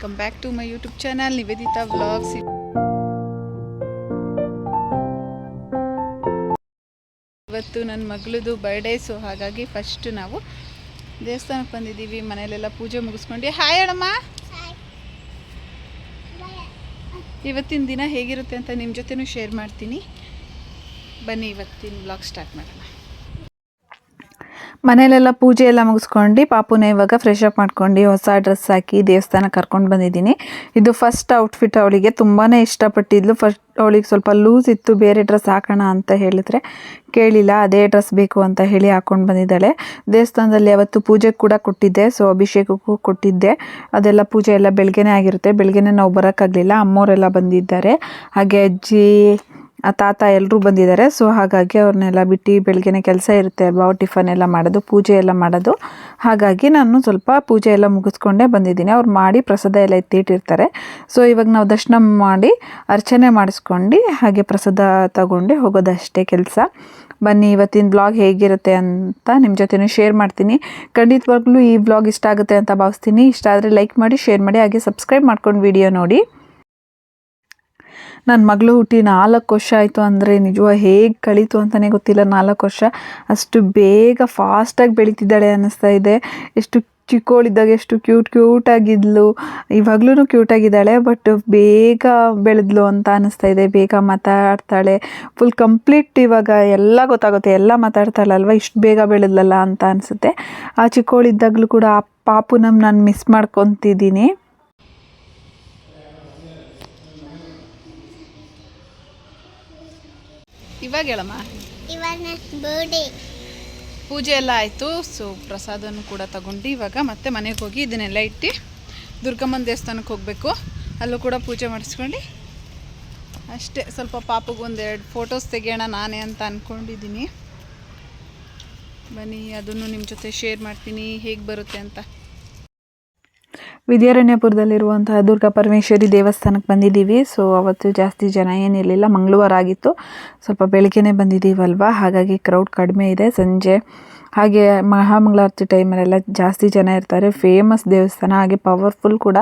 Welcome back to my YouTube channel Niveditha vlogs. ಇವತ್ತು ನನ್ನ ಮಗಳದು ಬರ್ಡೇ, ಸೊ ಹಾಗಾಗಿ ಫಸ್ಟ್ ನಾವು ದೇವಸ್ಥಾನಕ್ಕೆ ಬಂದಿದ್ದೀವಿ. ಮನೆಯಲ್ಲೆಲ್ಲ ಪೂಜೆ ಮುಗಿಸ್ಕೊಂಡು ಹಾಯ್ ಅಣ್ಣಮ್ಮ. ಇವತ್ತಿನ ದಿನ ಹೇಗಿರುತ್ತೆ ಅಂತ ನಿಮ್ಮ ಜೊತೆನೂ ಶೇರ್ ಮಾಡ್ತೀನಿ. ಬನ್ನಿ ಇವತ್ತಿನ ವ್ಲಾಗ್ ಸ್ಟಾರ್ಟ್ ಮಾಡೋಣ. ಮನೆಯಲ್ಲೆಲ್ಲ ಪೂಜೆ ಎಲ್ಲ ಮುಗಿಸ್ಕೊಂಡು ಪಾಪುನ ಇವಾಗ ಫ್ರೆಶ್ ಅಪ್ ಮಾಡ್ಕೊಂಡು ಹೊಸ ಡ್ರೆಸ್ ಹಾಕಿ ದೇವಸ್ಥಾನ ಕರ್ಕೊಂಡು ಬಂದಿದ್ದೀನಿ. ಇದು ಫಸ್ಟ್ ಔಟ್ಫಿಟ್. ಅವಳಿಗೆ ತುಂಬಾ ಇಷ್ಟಪಟ್ಟಿದ್ಲು. ಫಸ್ಟ್ ಅವಳಿಗೆ ಸ್ವಲ್ಪ ಲೂಸ್ ಇತ್ತು, ಬೇರೆ ಡ್ರೆಸ್ ಹಾಕೋಣ ಅಂತ ಹೇಳಿದ್ರೆ ಕೇಳಿಲ್ಲ, ಅದೇ ಡ್ರೆಸ್ ಬೇಕು ಅಂತ ಹೇಳಿ ಹಾಕ್ಕೊಂಡು ಬಂದಿದ್ದಾಳೆ. ದೇವಸ್ಥಾನದಲ್ಲಿ ಅವತ್ತು ಪೂಜೆ ಕೂಡ ಕೊಟ್ಟಿದ್ದೆ, ಸೊ ಅಭಿಷೇಕಕ್ಕೂ ಕೊಟ್ಟಿದ್ದೆ. ಅದೆಲ್ಲ ಪೂಜೆ ಎಲ್ಲ ಬೆಳಗ್ಗೆನೇ ಆಗಿರುತ್ತೆ. ಬೆಳಗ್ಗೆನೇ ನಾವು ಬರೋಕ್ಕಾಗಲಿಲ್ಲ, ಅಮ್ಮೋರೆಲ್ಲ ಬಂದಿದ್ದಾರೆ, ಹಾಗೆ ಅಜ್ಜಿ ತಾತ ಎಲ್ಲರೂ ಬಂದಿದ್ದಾರೆ. ಸೊ ಹಾಗಾಗಿ ಅವ್ರನ್ನೆಲ್ಲ ಬಿಟ್ಟು ಬೆಳಗ್ಗೆನೇ ಕೆಲಸ ಇರುತ್ತೆ ಅಲ್ವಾ, ಟಿಫನ್ ಎಲ್ಲ ಮಾಡೋದು, ಪೂಜೆ ಎಲ್ಲ ಮಾಡೋದು. ಹಾಗಾಗಿ ನಾನು ಸ್ವಲ್ಪ ಪೂಜೆ ಎಲ್ಲ ಮುಗಿಸ್ಕೊಂಡೇ ಬಂದಿದ್ದೀನಿ. ಅವ್ರು ಮಾಡಿ ಪ್ರಸಾದ ಎಲ್ಲ ಎತ್ತಿಟ್ಟಿರ್ತಾರೆ. ಸೊ ಇವಾಗ ನಾವು ದರ್ಶನ ಮಾಡಿ ಅರ್ಚನೆ ಮಾಡಿಸ್ಕೊಂಡು ಹಾಗೆ ಪ್ರಸಾದ ತಗೊಂಡು ಹೋಗೋದಷ್ಟೇ ಕೆಲಸ. ಬನ್ನಿ ಇವತ್ತಿನ ಬ್ಲಾಗ್ ಹೇಗಿರುತ್ತೆ ಅಂತ ನಿಮ್ಮ ಜೊತೆನೂ ಶೇರ್ ಮಾಡ್ತೀನಿ. ಖಂಡಿತವಾಗ್ಲೂ ಈ ಬ್ಲಾಗ್ ಇಷ್ಟ ಆಗುತ್ತೆ ಅಂತ ಭಾವಿಸ್ತೀನಿ. ಇಷ್ಟ ಆದರೆ ಲೈಕ್ ಮಾಡಿ, ಶೇರ್ ಮಾಡಿ, ಹಾಗೆ ಸಬ್ಸ್ಕ್ರೈಬ್ ಮಾಡ್ಕೊಂಡು ವಿಡಿಯೋ ನೋಡಿ. ನನ್ನ ಮಗಳು ಹುಟ್ಟಿ 4 ವರ್ಷ ಆಯಿತು ಅಂದರೆ ನಿಜವಾಗ ಹೇಗೆ ಕಳೀತು ಅಂತಲೇ ಗೊತ್ತಿಲ್ಲ. 4 ವರ್ಷ ಅಷ್ಟು ಬೇಗ ಫಾಸ್ಟಾಗಿ ಬೆಳೀತಿದ್ದಾಳೆ ಅನ್ನಿಸ್ತಾ ಇದೆ. ಎಷ್ಟು ಚಿಕ್ಕವಳಿದ್ದಾಗ ಎಷ್ಟು ಕ್ಯೂಟಾಗಿದ್ಲು, ಇವಾಗ್ಲೂ ಕ್ಯೂಟಾಗಿದ್ದಾಳೆ. ಬಟ್ ಬೇಗ ಬೆಳೆದ್ಲು ಅಂತ ಅನ್ನಿಸ್ತಾ ಇದೆ. ಬೇಗ ಮಾತಾಡ್ತಾಳೆ, ಫುಲ್ ಕಂಪ್ಲೀಟ್ ಇವಾಗ ಎಲ್ಲ ಗೊತ್ತಾಗುತ್ತೆ, ಎಲ್ಲ ಮಾತಾಡ್ತಾಳಲ್ವ, ಇಷ್ಟು ಬೇಗ ಬೆಳೆದ್ಲಲ್ಲ ಅಂತ ಅನಿಸುತ್ತೆ. ಆ ಚಿಕ್ಕವಳಿದ್ದಾಗಲೂ ಕೂಡ ಆ ಪಾಪುನ ನಾನು ಮಿಸ್ ಮಾಡ್ಕೊತಿದ್ದೀನಿ. ಇವಾಗ ಹೇಳಮ್ಮ, ಪೂಜೆ ಎಲ್ಲ ಆಯಿತು. ಸೊ ಪ್ರಸಾದನೂ ಕೂಡ ತಗೊಂಡು ಇವಾಗ ಮತ್ತೆ ಮನೆಗೆ ಹೋಗಿ ಇದನ್ನೆಲ್ಲ ಇಟ್ಟು ದುರ್ಗಮ್ಮನ ದೇವಸ್ಥಾನಕ್ಕೆ ಹೋಗಬೇಕು. ಅಲ್ಲೂ ಕೂಡ ಪೂಜೆ ಮಾಡಿಸ್ಕೊಂಡು ಅಷ್ಟೇ. ಸ್ವಲ್ಪ ಪಾಪಗೆ 1-2 ಫೋಟೋಸ್ ತೆಗೆಯೋಣ ನಾನೇ ಅಂತ ಅಂದ್ಕೊಂಡಿದ್ದೀನಿ. ಬನ್ನಿ ಅದನ್ನು ನಿಮ್ಮ ಜೊತೆ ಶೇರ್ ಮಾಡ್ತೀನಿ ಹೇಗೆ ಬರುತ್ತೆ ಅಂತ. ವಿದ್ಯಾರಣ್ಯಪುರದಲ್ಲಿರುವಂತಹ ದುರ್ಗಾ ಪರಮೇಶ್ವರಿ ದೇವಸ್ಥಾನಕ್ಕೆ ಬಂದಿದ್ದೀವಿ. ಸೊ ಅವತ್ತು ಜಾಸ್ತಿ ಜನ ಏನಿರಲಿಲ್ಲ, ಮಂಗಳವಾರ ಆಗಿತ್ತು, ಸ್ವಲ್ಪ ಬೆಳಗ್ಗೆನೇ ಬಂದಿದ್ದೀವಲ್ವ, ಹಾಗಾಗಿ ಕ್ರೌಡ್ ಕಡಿಮೆ ಇದೆ. ಸಂಜೆ ಹಾಗೆ ಮಹಾಮಂಗಳಾರತಿ ಟೈಮಲ್ಲೆಲ್ಲ ಜಾಸ್ತಿ ಜನ ಇರ್ತಾರೆ. ಫೇಮಸ್ ದೇವಸ್ಥಾನ, ಹಾಗೆ ಪವರ್ಫುಲ್ ಕೂಡ.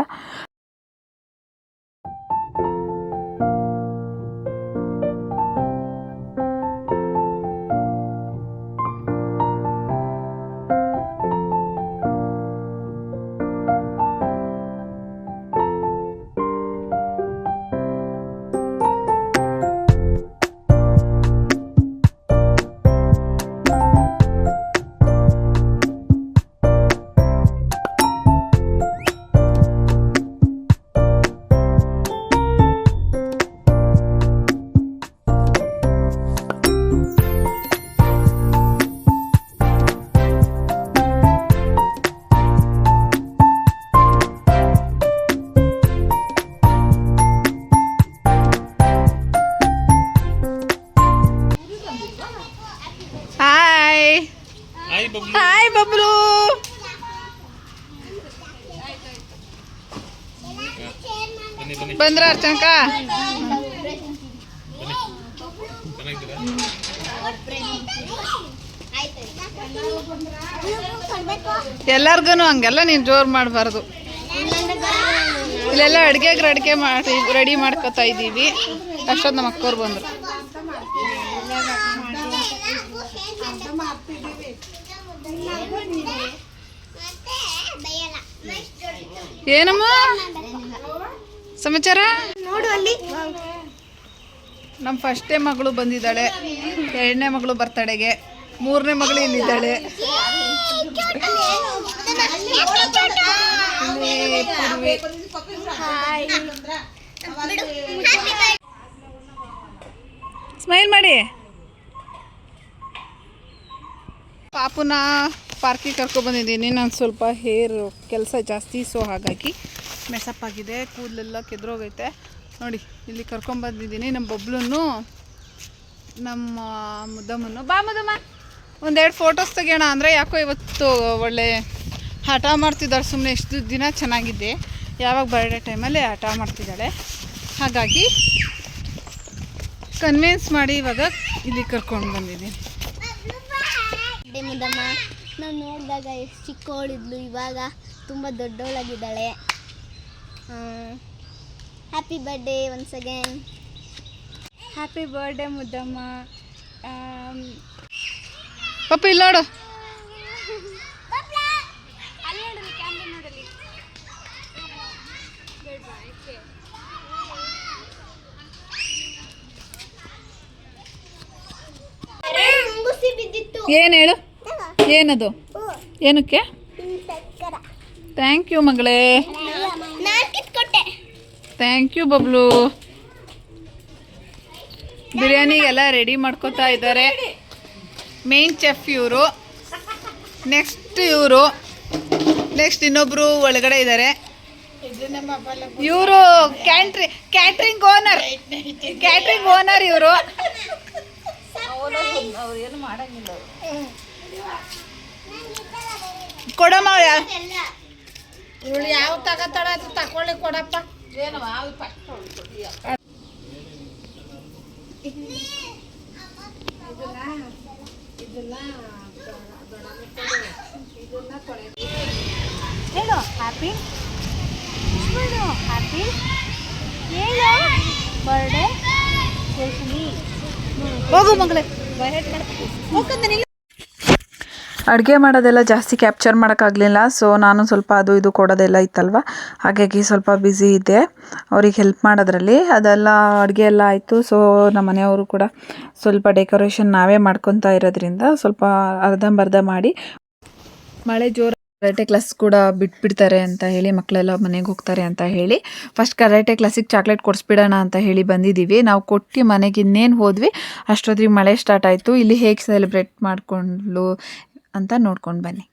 ಹಾಯ್ ಬಬ್ಲು, ಬಂದ್ರ ಅರ್ಚನಕ? ಎಲ್ಲಾರ್ಗು ಹಂಗೆಲ್ಲ ನೀನು ಜೋರು ಮಾಡಬಾರ್ದು. ಇಲ್ಲೆಲ್ಲ ಅಡುಗೆ ಮಾಡಿ ರೆಡಿ ಮಾಡ್ಕೊತಾ ಇದ್ದೀವಿ. ಅಷ್ಟೊಂದು ನಮ್ಮ ಅಕ್ಕೋರು ಬಂದರು. ಏನಮ್ಮ ಸಮಾಚಾರ? ನೋಡು ಅಲ್ಲಿ ನಮ್ಮ ಫಸ್ಟೇ ಮಗಳು ಬಂದಿದ್ದಾಳೆ, 2ನೇ ಮಗಳು ಬರ್ತಡೆಗೆ, 3ನೇ ಮಗಳು ಇಲ್ಲಿದ್ದಾಳೆ. ಸ್ಮೈಲ್ ಮಾಡಿ. ಪಾಪುನ ಪಾರ್ಕಿಗೆ ಕರ್ಕೊಬಂದಿದ್ದೀನಿ. ನಾನು ಸ್ವಲ್ಪ ಹೇರ್ ಕೆಲಸ ಜಾಸ್ತಿ, ಸೊ ಹಾಗಾಗಿ ಮೆಸಪ್ ಆಗಿದೆ, ಕೂದಲೆಲ್ಲ ಕೆದ್ರೋಗೈತೆ. ನೋಡಿ ಇಲ್ಲಿ ಕರ್ಕೊಂಬಂದಿದ್ದೀನಿ. ನಮ್ಮ ಬಬ್ಲನ್ನು, ನಮ್ಮ ಮುದ್ದಮ್ಮನ್ನು. ಬಾ ಮುದ್ದಮ್ಮ, 1-2 ಫೋಟೋಸ್ ತೆಗೆಯೋಣ ಅಂದರೆ ಯಾಕೋ ಇವತ್ತು ಒಳ್ಳೆ ಹಠ ಮಾಡ್ತಿದ್ದಾಳೆ. ಸುಮ್ಮನೆ ಎಷ್ಟು ದಿನ ಚೆನ್ನಾಗಿದ್ದೆ, ಯಾವಾಗ ಬರ್ಡೇ ಟೈಮಲ್ಲಿ ಹಠ ಮಾಡ್ತಿದ್ದಾಳೆ. ಹಾಗಾಗಿ ಕನ್ವಿನ್ಸ್ ಮಾಡಿ ಇವಾಗ ಇಲ್ಲಿ ಕರ್ಕೊಂಡು ಬಂದಿದ್ದೀನಿ. Happy birthday once again. Happy birthday ಮುದ್ದಮ್ಮ. ಪಾಪ ಇಲ್ಲಿ ನೋಡು. ಏನು ಹೇಳು, ಏನದು, ಏನಕ್ಕೆ? ಥ್ಯಾಂಕ್ ಯು ಮಗಳೇ, ಥ್ಯಾಂಕ್ ಯು ಬಬ್ಲು. ಬಿರಿಯಾನಿಗೆಲ್ಲ ರೆಡಿ ಮಾಡ್ಕೋತಾ ಇದ್ದಾರೆ. ಮೇನ್ ಚೆಫ್ ಇವರು, ನೆಕ್ಸ್ಟ್ ಇವರು, ನೆಕ್ಸ್ಟ್ ಇನ್ನೊಬ್ರು ಒಳಗಡೆ ಇದ್ದಾರೆ. ಇವರು ಕ್ಯಾಟ್ರಿಂಗ್ ಓನರ್ ಇವರು. ಕೊಡಮ್ಮ, ಇವಳು ಯಾವ ತಗೋತಾಳ ಅದು ತಕೊಳ್ಳಿ ಕೊಡಪ್ಪ. ಹೇಳು ಹ್ಯಾಪಿ, ಹ್ಯಾಪಿ ಹೇಳು ಬರ್ಡೇ ಹೋಗು ಮಗಳೇ. ಅಡುಗೆ ಮಾಡೋದೆಲ್ಲ ಜಾಸ್ತಿ ಕ್ಯಾಪ್ಚರ್ ಮಾಡೋಕ್ಕಾಗಲಿಲ್ಲ. ಸೊ ನಾನು ಸ್ವಲ್ಪ ಅದು ಇದು ಕೊಡೋದೆಲ್ಲ ಇತ್ತಲ್ವ, ಹಾಗಾಗಿ ಸ್ವಲ್ಪ ಬ್ಯುಸಿ ಇದ್ದೆ ಅವ್ರಿಗೆ ಹೆಲ್ಪ್ ಮಾಡೋದ್ರಲ್ಲಿ. ಅದೆಲ್ಲ ಅಡುಗೆ ಎಲ್ಲ ಆಯಿತು. ಸೊ ನಮ್ಮ ಮನೆಯವರು ಕೂಡ ಸ್ವಲ್ಪ ಡೆಕೋರೇಷನ್ ನಾವೇ ಮಾಡ್ಕೊತಾ ಇರೋದ್ರಿಂದ ಸ್ವಲ್ಪ ಅರ್ಧಂಬರ್ಧ ಮಾಡಿ, ಮಳೆ ಜೋರು, ಕರಾಟೆ ಕ್ಲಾಸ್ ಕೂಡ ಬಿಟ್ಬಿಡ್ತಾರೆ ಅಂತ ಹೇಳಿ, ಮಕ್ಕಳೆಲ್ಲ ಮನೆಗೆ ಹೋಗ್ತಾರೆ ಅಂತ ಹೇಳಿ ಫಸ್ಟ್ ಕರಾಟೆ ಕ್ಲಾಸಿಗೆ ಚಾಕ್ಲೇಟ್ ಕೊಡಿಸ್ಬಿಡೋಣ ಅಂತ ಹೇಳಿ ಬಂದಿದ್ದೀವಿ. ನಾವು ಕೊಟ್ಟು ಮನೆಗೆ ಇನ್ನೇನು ಹೋದ್ವಿ ಅಷ್ಟೊತ್ತಿಗೆ ಮಳೆ ಸ್ಟಾರ್ಟ್ ಆಯಿತು. ಇಲ್ಲಿ ಹೇಗೆ ಸೆಲೆಬ್ರೇಟ್ ಮಾಡಿಕೊಂಡು ಅಂತ ನೋಡ್ಕೊಂಡು ಬನ್ನಿ.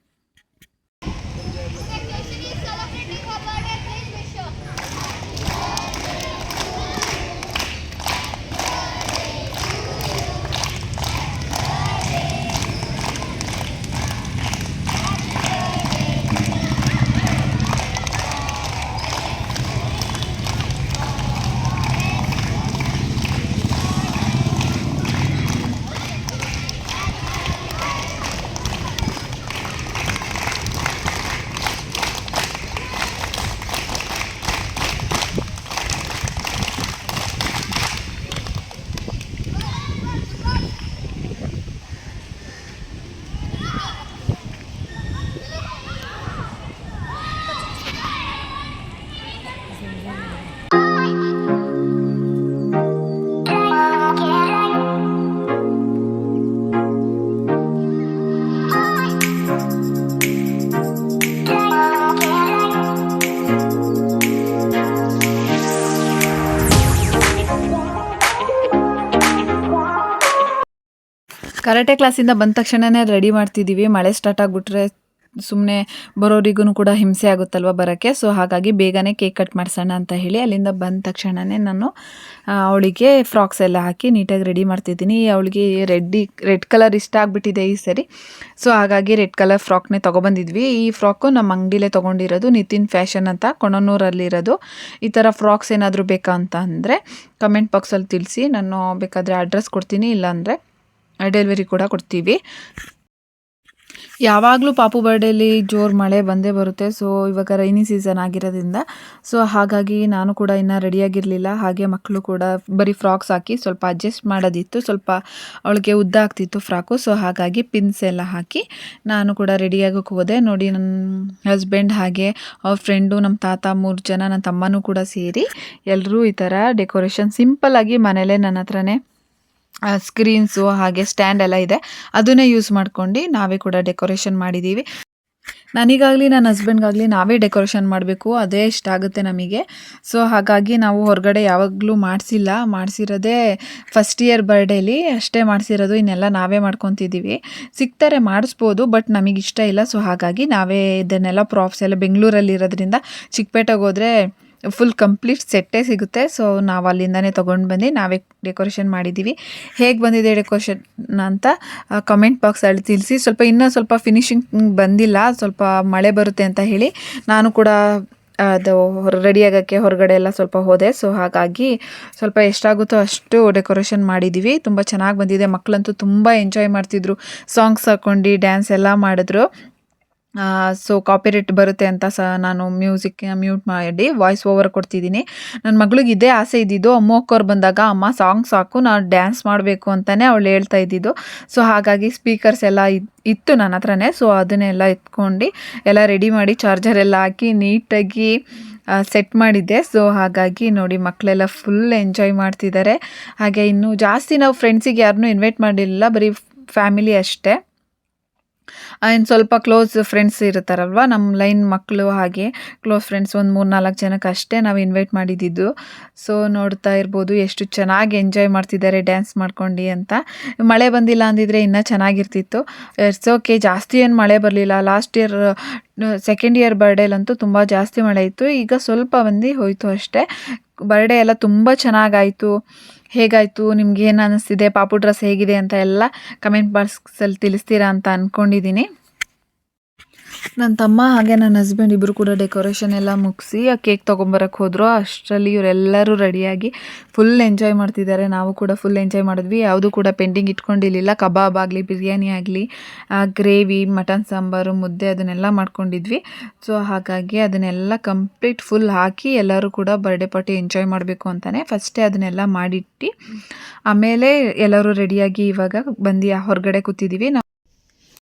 ಕರಾಟೆ ಕ್ಲಾಸಿಂದ ಬಂದ ತಕ್ಷಣನೇ ರೆಡಿ ಮಾಡ್ತಿದ್ದೀವಿ. ಮಳೆ ಸ್ಟಾರ್ಟ್ ಆಗಿಬಿಟ್ರೆ ಸುಮ್ಮನೆ ಬರೋರಿಗೂ ಕೂಡ ಹಿಂಸೆ ಆಗುತ್ತಲ್ವ ಬರೋಕ್ಕೆ. ಸೊ ಹಾಗಾಗಿ ಬೇಗನೆ ಕೇಕ್ ಕಟ್ ಮಾಡಿಸೋಣ ಅಂತ ಹೇಳಿ ಅಲ್ಲಿಂದ ಬಂದ ತಕ್ಷಣವೇ ನಾನು ಅವಳಿಗೆ ಫ್ರಾಕ್ಸ್ ಎಲ್ಲ ಹಾಕಿ ನೀಟಾಗಿ ರೆಡಿ ಮಾಡ್ತಿದ್ದೀನಿ. ಅವಳಿಗೆ ರೆಡ್ ಕಲರ್ ಇಷ್ಟ ಆಗಿಬಿಟ್ಟಿದೆ ಈ ಸರಿ. ಸೊ ಹಾಗಾಗಿ ರೆಡ್ ಕಲರ್ ಫ್ರಾಕ್ನೇ ತೊಗೊಬಂದಿದ್ವಿ. ಈ ಫ್ರಾಕು ನಮ್ಮ ಅಂಗಡಿಲೇ ತೊಗೊಂಡಿರೋದು, ನಿತಿನ್ ಫ್ಯಾಷನ್ ಅಂತ ಕೊಣನೂರಲ್ಲಿರೋದು. ಈ ಥರ ಫ್ರಾಕ್ಸ್ ಏನಾದರೂ ಬೇಕಾ ಅಂತ ಅಂದರೆ ಕಮೆಂಟ್ ಬಾಕ್ಸಲ್ಲಿ ತಿಳಿಸಿ, ನಾನು ಬೇಕಾದರೆ ಅಡ್ರೆಸ್ ಕೊಡ್ತೀನಿ, ಇಲ್ಲಾಂದರೆ ಡೆಲಿವರಿ ಕೂಡ ಕೊಡ್ತೀವಿ. ಯಾವಾಗಲೂ ಪಾಪು ಬರ್ಡೇಲಿ ಜೋರು ಮಳೆ ಬಂದೇ ಬರುತ್ತೆ. ಸೊ ಇವಾಗ ರೈನಿ ಸೀಸನ್ ಆಗಿರೋದ್ರಿಂದ ಸೊ ಹಾಗಾಗಿ ನಾನು ಕೂಡ ಇನ್ನೂ ರೆಡಿಯಾಗಿರಲಿಲ್ಲ. ಹಾಗೆ ಮಕ್ಕಳು ಕೂಡ ಬರೀ ಫ್ರಾಕ್ಸ್ ಹಾಕಿ ಸ್ವಲ್ಪ ಅಡ್ಜಸ್ಟ್ ಮಾಡೋದಿತ್ತು, ಸ್ವಲ್ಪ ಅವಳಿಗೆ ಉದ್ದ ಆಗ್ತಿತ್ತು ಫ್ರಾಕು. ಸೊ ಹಾಗಾಗಿ ಪಿನ್ಸ್ ಎಲ್ಲ ಹಾಕಿ ನಾನು ಕೂಡ ರೆಡಿಯಾಗೋಕ್ಕೆ ಹೋದೆ. ನೋಡಿ, ನನ್ನ ಹಸ್ಬೆಂಡ್ ಹಾಗೆ ಅವ್ರ ಫ್ರೆಂಡು, ನಮ್ಮ ತಾತ, 3 ಜನ, ನನ್ನ ತಮ್ಮನೂ ಕೂಡ ಸೇರಿ ಎಲ್ಲರೂ ಈ ಥರ ಡೆಕೋರೇಷನ್ ಸಿಂಪಲ್ಲಾಗಿ ಮನೇಲೇ ನನ್ನ ಹತ್ರನೇ ಸ್ಕ್ರೀನ್ಸು ಹಾಗೆ ಸ್ಟ್ಯಾಂಡ್ ಎಲ್ಲ ಇದೆ, ಅದನ್ನೇ ಯೂಸ್ ಮಾಡ್ಕೊಂಡು ನಾವೇ ಕೂಡ ಡೆಕೋರೇಷನ್ ಮಾಡಿದ್ದೀವಿ. ನನಗಾಗಲಿ ನನ್ನ ಹಸ್ಬೆಂಡ್ಗಾಗಲಿ ನಾವೇ ಡೆಕೋರೇಷನ್ ಮಾಡಬೇಕು, ಅದೇ ಇಷ್ಟ ಆಗುತ್ತೆ ನಮಗೆ. ಸೊ ಹಾಗಾಗಿ ನಾವು ಹೊರಗಡೆ ಯಾವಾಗಲೂ ಮಾಡಿಸಿರೋದೇ ಫಸ್ಟ್ ಇಯರ್ ಬರ್ಡೇಲಿ ಅಷ್ಟೇ ಮಾಡಿಸಿರೋದು. ಇನ್ನೆಲ್ಲ ನಾವೇ ಮಾಡ್ಕೊತಿದ್ದೀವಿ. ಸಿಗ್ತಾರೆ ಮಾಡಿಸ್ಬೋದು, ಬಟ್ ನಮಗಿಷ್ಟ ಇಲ್ಲ. ಸೊ ಹಾಗಾಗಿ ನಾವೇ ಇದನ್ನೆಲ್ಲ ಪ್ರಾಪ್ಸ್ ಎಲ್ಲ ಬೆಂಗಳೂರಲ್ಲಿ ಇರೋದ್ರಿಂದ ಚಿಕ್ಕಪೇಟೆಗೆ ಹೋದರೆ ಫುಲ್ ಕಂಪ್ಲೀಟ್ ಸೆಟ್ಟೇ ಸಿಗುತ್ತೆ. ಸೊ ನಾವು ಅಲ್ಲಿಂದನೇ ತೊಗೊಂಡು ಬಂದು ನಾವೇ ಡೆಕೋರೇಷನ್ ಮಾಡಿದ್ದೀವಿ. ಹೇಗೆ ಬಂದಿದೆ ಡೆಕೋರೇಷನ್ ಅಂತ ಕಮೆಂಟ್ ಬಾಕ್ಸಲ್ಲಿ ತಿಳಿಸಿ. ಇನ್ನೂ ಸ್ವಲ್ಪ ಫಿನಿಶಿಂಗ್ ಬಂದಿಲ್ಲ, ಸ್ವಲ್ಪ ಮಳೆ ಬರುತ್ತೆ ಅಂತ ಹೇಳಿ ನಾನು ಕೂಡ ಅದು ರೆಡಿ ಆಗೋಕ್ಕೆ ಹೊರಗಡೆ ಎಲ್ಲ ಸ್ವಲ್ಪ ಹೋದೆ. ಸೊ ಹಾಗಾಗಿ ಸ್ವಲ್ಪ ಎಷ್ಟಾಗುತ್ತೋ ಅಷ್ಟು ಡೆಕೋರೇಷನ್ ಮಾಡಿದ್ದೀವಿ. ತುಂಬ ಚೆನ್ನಾಗಿ ಬಂದಿದೆ. ಮಕ್ಕಳಂತೂ ತುಂಬ ಎಂಜಾಯ್ ಮಾಡ್ತಿದ್ರು, ಸಾಂಗ್ಸ್ ಹಾಕ್ಕೊಂಡು ಡ್ಯಾನ್ಸ್ ಎಲ್ಲ ಮಾಡಿದ್ರು. ಸೊ ಕಾಪಿರೇಟ್ ಬರುತ್ತೆ ಅಂತ ನಾನು ಮ್ಯೂಸಿಕ್ನ ಮ್ಯೂಟ್ ಮಾಡಿ ವಾಯ್ಸ್ ಓವರ್ ಕೊಡ್ತಿದ್ದೀನಿ. ನನ್ನ ಮಗಳಿಗೆ ಇದೇ ಆಸೆ ಇದ್ದಿದ್ದು, ಅಮ್ಮ ಅಕ್ಕೋರು ಬಂದಾಗ ಅಮ್ಮ ಸಾಂಗ್ ಸಾಕು ನಾನು ಡ್ಯಾನ್ಸ್ ಮಾಡಬೇಕು ಅಂತಲೇ ಅವಳು ಹೇಳ್ತಾ ಇದ್ದಿದ್ದು. ಸೊ ಹಾಗಾಗಿ ಸ್ಪೀಕರ್ಸ್ ಎಲ್ಲ ಇತ್ತು ನನ್ನ ಹತ್ರನೇ. ಸೊ ಅದನ್ನೆಲ್ಲ ಎತ್ಕೊಂಡು ಎಲ್ಲ ರೆಡಿ ಮಾಡಿ ಚಾರ್ಜರ್ ಎಲ್ಲ ಹಾಕಿ ನೀಟಾಗಿ ಸೆಟ್ ಮಾಡಿದ್ದೆ. ಸೊ ಹಾಗಾಗಿ ನೋಡಿ ಮಕ್ಕಳೆಲ್ಲ ಫುಲ್ ಎಂಜಾಯ್ ಮಾಡ್ತಿದ್ದಾರೆ. ಹಾಗೆ ಇನ್ನೂ ಜಾಸ್ತಿ ನಾವು ಫ್ರೆಂಡ್ಸಿಗೆ ಯಾರನ್ನೂ ಇನ್ವೈಟ್ ಮಾಡಿರಲಿಲ್ಲ, ಬರೀ ಫ್ಯಾಮಿಲಿ ಅಷ್ಟೇ. ಇನ್ನು ಸ್ವಲ್ಪ ಕ್ಲೋಸ್ ಫ್ರೆಂಡ್ಸ್ ಇರ್ತಾರಲ್ವ, ನಮ್ಮ ಲೈನ್ ಮಕ್ಕಳು, ಹಾಗೆ ಕ್ಲೋಸ್ ಫ್ರೆಂಡ್ಸ್ ಒಂದು 3-4 ಜನಕ್ಕೆ ಅಷ್ಟೇ ನಾವು ಇನ್ವೈಟ್ ಮಾಡಿದ್ದಿದ್ದು. ಸೊ ನೋಡ್ತಾ ಇರ್ಬೋದು ಎಷ್ಟು ಚೆನ್ನಾಗಿ ಎಂಜಾಯ್ ಮಾಡ್ತಿದ್ದಾರೆ ಡ್ಯಾನ್ಸ್ ಮಾಡ್ಕೊಂಡು ಅಂತ. ಮಳೆ ಬಂದಿಲ್ಲ ಅಂದಿದ್ರೆ ಇನ್ನೂ ಚೆನ್ನಾಗಿರ್ತಿತ್ತು. ಇಟ್ಸ್ ಓಕೆ, ಜಾಸ್ತಿ ಏನು ಮಳೆ ಬರಲಿಲ್ಲ. ಲಾಸ್ಟ್ ಇಯರ್ ಸೆಕೆಂಡ್ ಇಯರ್ ಬರ್ಡೇಲಂತೂ ತುಂಬ ಜಾಸ್ತಿ ಮಳೆ ಇತ್ತು. ಈಗ ಸ್ವಲ್ಪ ಬಂದು ಹೋಯಿತು ಅಷ್ಟೇ. ಬರ್ಡೇ ಎಲ್ಲ ತುಂಬ ಚೆನ್ನಾಗಾಯಿತು. ಹೇಗಾಯಿತು, ನಿಮ್ಗೆ ಏನು ಅನ್ನಿಸ್ತಿದೆ, ಪಾಪು ಡ್ರೆಸ್ ಹೇಗಿದೆ ಅಂತ ಎಲ್ಲ ಕಮೆಂಟ್ ಬಾಕ್ಸಲ್ಲಿ ತಿಳಿಸ್ತೀರಾ ಅಂತ ಅಂದ್ಕೊಂಡಿದ್ದೀನಿ. ನನ್ನ ತಮ್ಮ ಹಾಗೆ ನನ್ನ ಹಸ್ಬೆಂಡ್ ಇಬ್ಬರು ಕೂಡ ಡೆಕೋರೇಷನ್ ಎಲ್ಲ ಮುಗಿಸಿ ಆ ಕೇಕ್ ತೊಗೊಂಬರಕ್ಕೆ ಹೋದರು. ಅಷ್ಟರಲ್ಲಿ ಇವರೆಲ್ಲರೂ ರೆಡಿಯಾಗಿ ಫುಲ್ ಎಂಜಾಯ್ ಮಾಡ್ತಿದ್ದಾರೆ. ನಾವು ಕೂಡ ಫುಲ್ ಎಂಜಾಯ್ ಮಾಡಿದ್ವಿ. ಯಾವುದೂ ಕೂಡ ಪೆಂಡಿಂಗ್ ಇಟ್ಕೊಂಡಿರಲಿಲ್ಲ. ಕಬಾಬ್ ಆಗಲಿ, ಬಿರಿಯಾನಿ ಆಗಲಿ, ಗ್ರೇವಿ, ಮಟನ್ ಸಾಂಬಾರು, ಮುದ್ದೆ ಅದನ್ನೆಲ್ಲ ಮಾಡ್ಕೊಂಡಿದ್ವಿ. ಸೊ ಹಾಗಾಗಿ ಅದನ್ನೆಲ್ಲ ಕಂಪ್ಲೀಟ್ ಫುಲ್ ಹಾಕಿ ಎಲ್ಲರೂ ಕೂಡ ಬರ್ಡೇ ಪಾರ್ಟಿ ಎಂಜಾಯ್ ಮಾಡಬೇಕು ಅಂತಲೇ ಫಸ್ಟೇ ಅದನ್ನೆಲ್ಲ ಮಾಡಿಟ್ಟು ಆಮೇಲೆ ಎಲ್ಲರೂ ರೆಡಿಯಾಗಿ ಇವಾಗ ಬಂದು ಹೊರಗಡೆ ಕೂತಿದ್ದೀವಿ.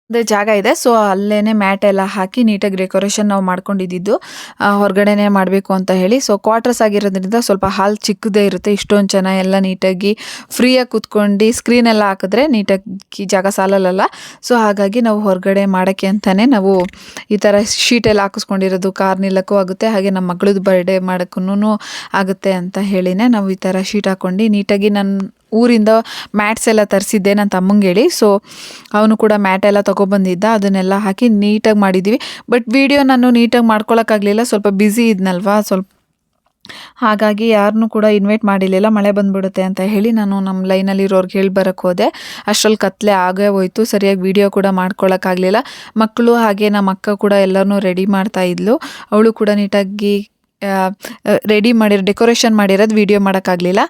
ಅದೇ ಜಾಗ ಇದೆ, ಸೊ ಅಲ್ಲೇ ಮ್ಯಾಟ್ ಎಲ್ಲ ಹಾಕಿ ನೀಟಾಗಿ ಡೆಕೋರೇಷನ್ ನಾವು ಮಾಡ್ಕೊಂಡಿದ್ದು ಹೊರಗಡೆನೇ ಮಾಡಬೇಕು ಅಂತ ಹೇಳಿ. ಸೊ ಕ್ವಾರ್ಟರ್ಸ್ ಆಗಿರೋದ್ರಿಂದ ಸ್ವಲ್ಪ ಹಾಲ್ ಚಿಕ್ಕದೇ ಇರುತ್ತೆ. ಇಷ್ಟೊಂದು ಜನ ಎಲ್ಲ ನೀಟಾಗಿ ಫ್ರೀಯಾಗಿ ಕೂತ್ಕೊಂಡು ಸ್ಕ್ರೀನ್ ಎಲ್ಲ ಹಾಕಿದ್ರೆ ನೀಟಾಗಿ ಜಾಗ ಸಾಲಲ್ಲ. ಸೊ ಹಾಗಾಗಿ ನಾವು ಹೊರಗಡೆ ಮಾಡೋಕ್ಕೆ ಅಂತಲೇ ನಾವು ಈ ಥರ ಶೀಟ್ ಎಲ್ಲ ಹಾಕಿಸ್ಕೊಂಡಿರೋದು. ಕಾರ್ ನಿಲ್ಲಕ್ಕೂ ಆಗುತ್ತೆ, ಹಾಗೆ ನಮ್ಮ ಮಗಳದ್ದು ಬರ್ಡೇ ಮಾಡೋಕ್ಕೂ ಆಗುತ್ತೆ ಅಂತ ಹೇಳಿನೇ ನಾವು ಈ ಥರ ಶೀಟ್ ಹಾಕ್ಕೊಂಡು ನೀಟಾಗಿ ನನ್ನ ಊರಿಂದ ಮ್ಯಾಟ್ಸ್ ಎಲ್ಲ ತರಿಸಿದ್ದೆ ನನ್ನ ತಮ್ಮಂಗೆ ಹೇಳಿ. ಸೊ ಅವನು ಕೂಡ ಮ್ಯಾಟ್ ಎಲ್ಲ ತೊಗೊಬಂದಿದ್ದ, ಅದನ್ನೆಲ್ಲ ಹಾಕಿ ನೀಟಾಗಿ ಮಾಡಿದ್ದೀವಿ. ಬಟ್ ವಿಡಿಯೋ ನಾನು ನೀಟಾಗಿ ಮಾಡ್ಕೊಳಕ್ಕಾಗಲಿಲ್ಲ, ಸ್ವಲ್ಪ ಬ್ಯುಸಿ ಇದ್ನಲ್ವಾ ಸ್ವಲ್ಪ. ಹಾಗಾಗಿ ಯಾರನ್ನೂ ಕೂಡ ಇನ್ವೈಟ್ ಮಾಡಿರಲಿಲ್ಲ, ಮಳೆ ಬಂದುಬಿಡುತ್ತೆ ಅಂತ ಹೇಳಿ ನಾನು ನಮ್ಮ ಲೈನಲ್ಲಿರೋರ್ಗೆ ಹೇಳಿ ಬರೋಕ್ಕೆ ಹೋದೆ. ಅಷ್ಟರಲ್ಲಿ ಕತ್ಲೆ ಆಗೇ ಹೋಯ್ತು, ಸರಿಯಾಗಿ ವಿಡಿಯೋ ಕೂಡ ಮಾಡ್ಕೊಳಕ್ಕಾಗಲಿಲ್ಲ. ಮಕ್ಕಳು ಹಾಗೆ ನಮ್ಮ ಅಕ್ಕ ಕೂಡ ಎಲ್ಲರನ್ನೂ ರೆಡಿ ಮಾಡ್ತಾ ಇದ್ಲು. ಅವಳು ಕೂಡ ನೀಟಾಗಿ ರೆಡಿ ಡೆಕೋರೇಷನ್ ಮಾಡಿರೋದು ವಿಡಿಯೋ ಮಾಡೋಕ್ಕಾಗಲಿಲ್ಲ.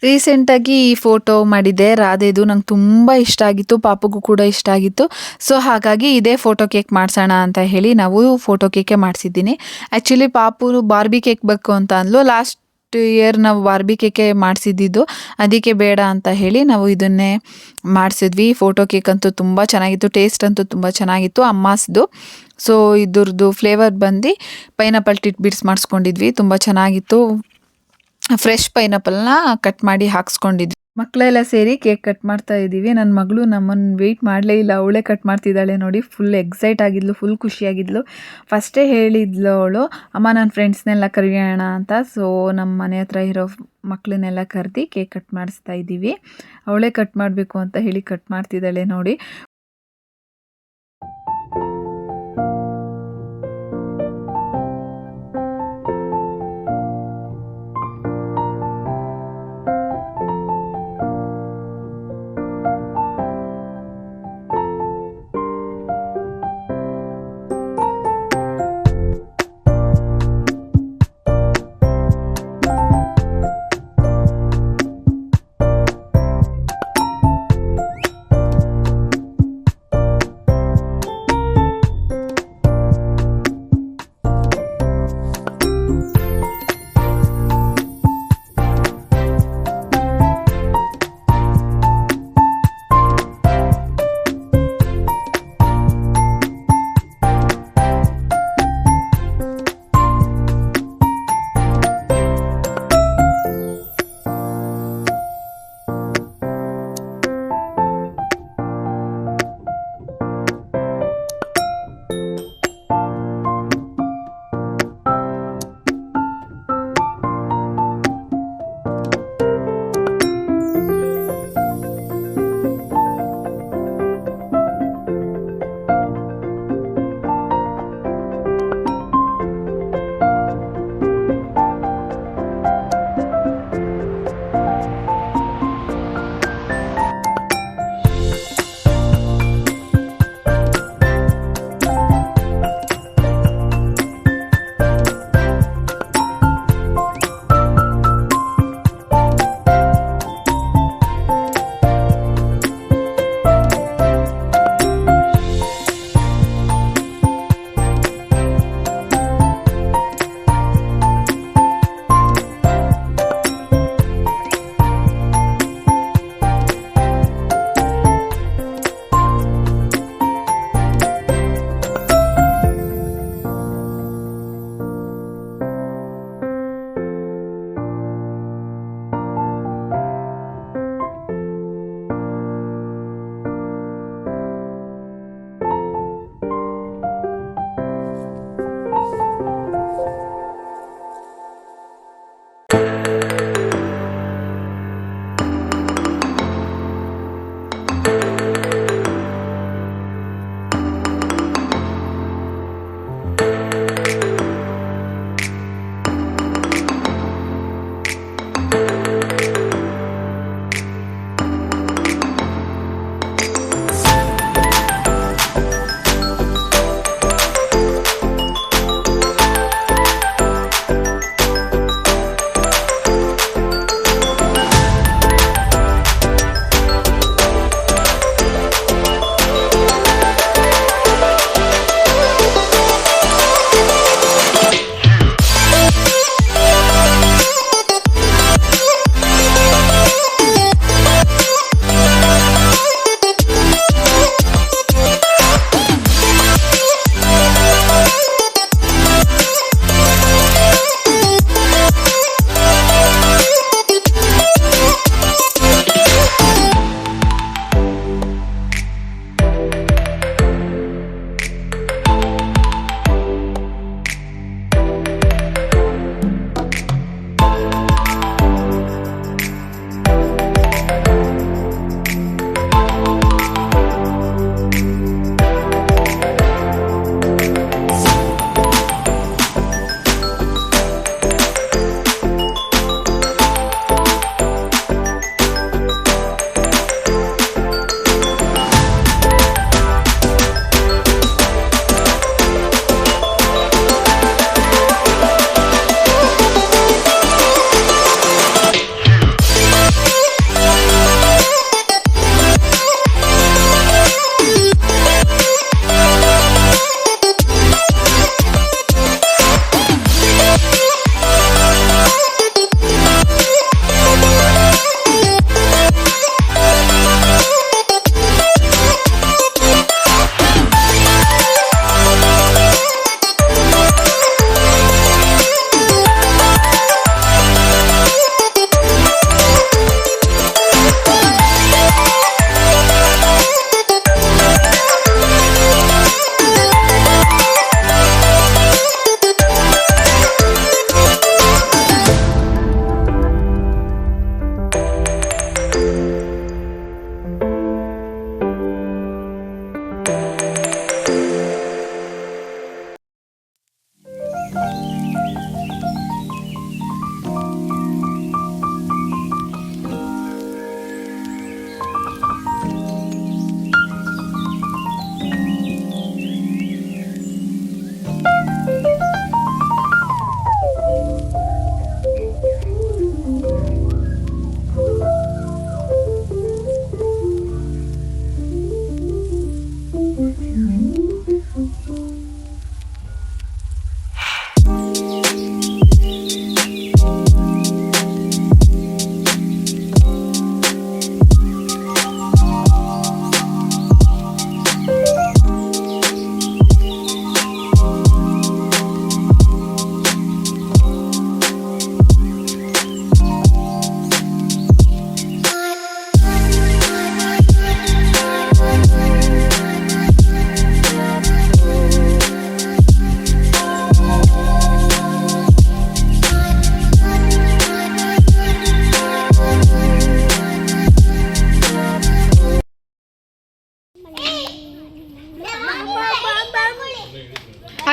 ರೀಸೆಂಟಾಗಿ ಈ ಫೋಟೋ ಮಾಡಿದ್ದೆ ರಾಧೆದು, ನಂಗೆ ತುಂಬ ಇಷ್ಟ ಆಗಿತ್ತು, ಪಾಪಗೂ ಕೂಡ ಇಷ್ಟ ಆಗಿತ್ತು. ಸೊ ಹಾಗಾಗಿ ಇದೇ ಫೋಟೋ ಕೇಕ್ ಮಾಡಿಸೋಣ ಅಂತ ಹೇಳಿ ನಾವು ಫೋಟೋ ಕೇಕೆ ಮಾಡಿಸಿದ್ದೀನಿ. ಆ್ಯಕ್ಚುಲಿ ಪಾಪು ಬಾರ್ಬಿ ಕೇಕ್ ಬೇಕು ಅಂತ ಅಂದ್ಲು. ಲಾಸ್ಟ್ ಇಯರ್ ನಾವು ಬಾರ್ಬಿ ಕೇಕೆ ಮಾಡಿಸಿದ್ದು, ಅದಕ್ಕೆ ಬೇಡ ಅಂತ ಹೇಳಿ ನಾವು ಇದನ್ನೇ ಮಾಡಿಸಿದ್ವಿ. ಫೋಟೋ ಕೇಕ್ ಅಂತೂ ತುಂಬ ಚೆನ್ನಾಗಿತ್ತು, ಟೇಸ್ಟ್ ಅಂತೂ ತುಂಬ ಚೆನ್ನಾಗಿತ್ತು ಅಮ್ಮಾಸ್ದು. ಸೊ ಇದ್ರದ್ದು ಫ್ಲೇವರ್ ಬಂದು ಪೈನಾಪಲ್ ಟಿಟ್ ಬಿಟ್ಸ್ ಮಾಡಿಸ್ಕೊಂಡಿದ್ವಿ, ತುಂಬ ಚೆನ್ನಾಗಿತ್ತು. ಫ್ರೆಶ್ ಪೈನಾಪಲ್ನ ಕಟ್ ಮಾಡಿ ಹಾಕ್ಸ್ಕೊಂಡಿದ್ವಿ. ಮಕ್ಕಳೆಲ್ಲ ಸೇರಿ ಕೇಕ್ ಕಟ್ ಮಾಡ್ತಾ ಇದ್ದೀವಿ. ನನ್ನ ಮಗಳು ನಮ್ಮನ್ನು ವೆಯ್ಟ್ ಮಾಡಲೇ ಇಲ್ಲ, ಅವಳೇ ಕಟ್ ಮಾಡ್ತಿದ್ದಾಳೆ ನೋಡಿ. ಫುಲ್ ಎಕ್ಸೈಟ್ ಆಗಿದ್ಲು, ಫುಲ್ ಖುಷಿಯಾಗಿದ್ಲು. ಫಸ್ಟೇ ಹೇಳಿದ್ಲು ಅವಳು, ಅಮ್ಮ ನನ್ನ ಫ್ರೆಂಡ್ಸ್ನೆಲ್ಲ ಕರೆಯೋಣ ಅಂತ. ಸೊ ನಮ್ಮ ಮನೆ ಹತ್ರ ಇರೋ ಮಕ್ಕಳನ್ನೆಲ್ಲ ಕರೆದು ಕೇಕ್ ಕಟ್ ಮಾಡಿಸ್ತಾ ಇದ್ದೀವಿ. ಅವಳೇ ಕಟ್ ಮಾಡಬೇಕು ಅಂತ ಹೇಳಿ ಕಟ್ ಮಾಡ್ತಿದ್ದಾಳೆ ನೋಡಿ.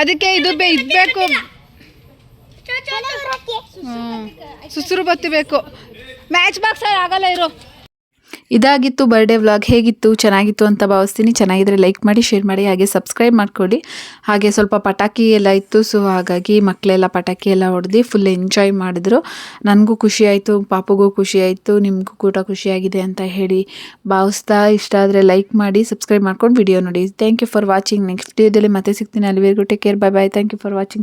ಅದಕ್ಕೆ ಇದು ಇದ್ಬೇಕು, ಸುಸುರು ಬತ್ತಿಬೇಕು. ಮ್ಯಾಚ್ ಬಾಕ್ಸ್ ಆಗಲ್ಲ ಇರೋ. ಇದಾಗಿತ್ತು ಬರ್ಡೇ ವ್ಲಾಗ್. ಹೇಗಿತ್ತು? ಚೆನ್ನಾಗಿತ್ತು ಅಂತ ಭಾವಿಸ್ತೀನಿ. ಚೆನ್ನಾಗಿದ್ರೆ ಲೈಕ್ ಮಾಡಿ, ಶೇರ್ ಮಾಡಿ, ಹಾಗೆ ಸಬ್ಸ್ಕ್ರೈಬ್ ಮಾಡ್ಕೊಳ್ಳಿ. ಹಾಗೆ ಸ್ವಲ್ಪ ಪಟಾಕಿ ಎಲ್ಲ ಇತ್ತು, ಸೊ ಹಾಗಾಗಿ ಮಕ್ಕಳೆಲ್ಲ ಪಟಾಕಿ ಎಲ್ಲ ಹೊಡೆದು ಫುಲ್ ಎಂಜಾಯ್ ಮಾಡಿದ್ರು. ನನಗೂ ಖುಷಿ ಆಯಿತು, ಪಾಪುಗೂ ಖುಷಿ ಆಯಿತು, ನಿಮಗೂ ಕೂಡ ಖುಷಿಯಾಗಿದೆ ಅಂತ ಹೇಳಿ ಭಾವಿಸ್ತಾ, ಇಷ್ಟ ಆದರೆ ಲೈಕ್ ಮಾಡಿ, ಸಬ್ಸ್ಕ್ರೈಬ್ ಮಾಡ್ಕೊಂಡು ವಿಡಿಯೋ ನೋಡಿ. Thank you for watching. Next ವಿಡಿಯೋದಲ್ಲಿ ಮತ್ತೆ ಸಿಗ್ತೀನಿ. ಅಲ್ಲಿವರೆಗೂ take care, bye bye. Thank you for watching.